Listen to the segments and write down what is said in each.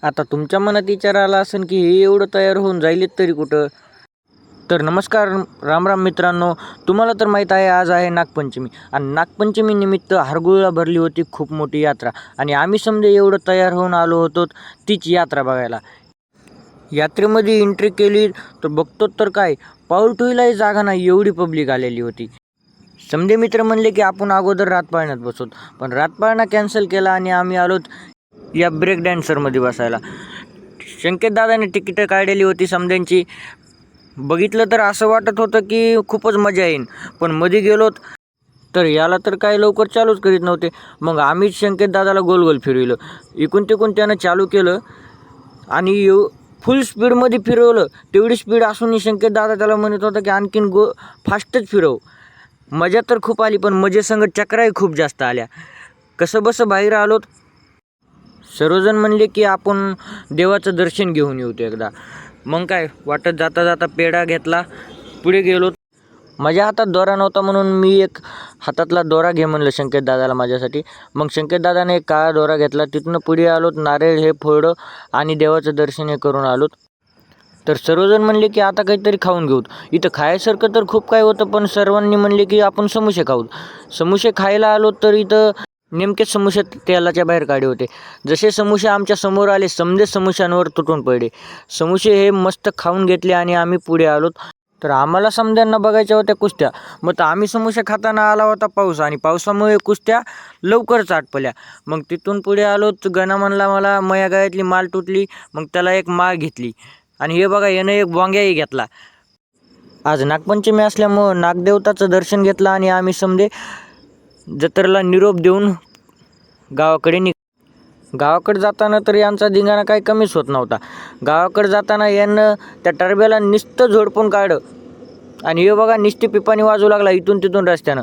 आता तुमच्या मनात विचार आला असेल की हे एवढं तयार होऊन जाईल तरी कुठं. तर नमस्कार, राम राम मित्रांनो. तुम्हाला तर माहीत आहे आज आहे नागपंचमी आणि नागपंचमी निमित्त हरगुळला भरली होती खूप मोठी यात्रा आणि आम्ही समजा एवढं तयार होऊन आलो होतो तीच यात्रा बघायला. यात्रेमध्ये एंट्री केली तर बघतो तर काय, पाऊल ठेवायलाही जागा नाही एवढी पब्लिक आलेली होती. समजे मित्र म्हणले की आपण अगोदर रातपाळण्यात बसवत, पण रातपाळणा कॅन्सल केला आणि आम्ही आलोत या ब्रेक डॅन्सरमध्ये बसायला. संकेतदादाने तिकीटं काढलेली होती समध्यांची. बघितलं तर असं वाटत होतं की खूपच मजा येईन, पण मध्ये गेलोत तर याला तर काय लवकर चालूच करीत नव्हते. मग आम्हीच संकेतदादाला गोल गोल फिरविलं. इकून तिकून त्यानं चालू केलं आणि फुल स्पीडमध्ये फिरवलं. तेवढी स्पीड असूनही संकेतदादा त्याला म्हणत होता की आणखीन फास्टच फिरव. मजा तर खूप आली, पण मजेसंग चक्राही खूप जास्त आल्या. कसं बसं बाहेर आलोत. सर्वजण म्हणले की आपण देवाचं दर्शन घेऊन येऊ एकदा. मग काय वाटत जाता जाता पेढा घेतला, पुढे गेलो. माझ्या हातात दोरा नव्हता म्हणून मी एक हातातला दोरा घे म्हणलं संकेतदादाला माझ्यासाठी. मग संकेतदादाने एक काळा दोरा घेतला. तिथनं पुढे आलोत, नारळ हे फोडलं आणि देवाचं दर्शन हे करून आलोत. तर सर्वजण म्हणले की आता काहीतरी खाऊन घेऊ. इथं खायसारखं तर खूप काय होतं, पण सर्वांनी म्हणले की आपण समोसे खाऊ. समोसे खायला आलो तर इथं नेमके समोसे तेलाच्या बाहेर काढे होते. जसे समोसे आमच्या समोर आले समजे समोश्यांवर तुटून पडले. समोसे हे मस्त खाऊन घेतले आणि आम्ही पुढे आलोत. तर आम्हाला समद्यांना बघायच्या होत्या कुस्त्या. मग तर आम्ही समोसे खाताना आला होता पाऊस आणि पावसामुळे कुस्त्या लवकरच आटपल्या. मग तिथून पुढे आलोत. गणा म्हणला मला मया गायतली माल तुटली. मग त्याला एक माळ घेतली आणि हे बघा यानं एक बोंग्याही घेतला. आज नागपंचमी असल्यामुळं नागदेवताचं दर्शन घेतलं आणि आम्ही समजे जत्रेला निरोप देऊन गावाकडे जाताना तर यांचा धिंगाणा काही कमीच होत नव्हता. गावाकडे जाताना यानं त्या टरब्याला नुसतं झोडपून काढलं आणि हे बघा निस्ती पिपाणी वाजू लागला इथून तिथून रस्त्यानं.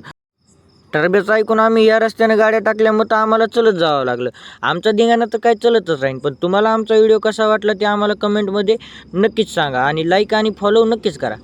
टरब्याचं ऐकून आम्ही या रस्त्यानं गाड्या टाकल्यामुळं तर आम्हाला चलत जावं लागलं. आमचा धिंगाणा तर काय चलतच राहील. पण तुम्हाला आमचा व्हिडिओ कसा वाटला ते आम्हाला कमेंटमध्ये नक्कीच सांगा आणि लाईक आणि फॉलो नक्कीच करा.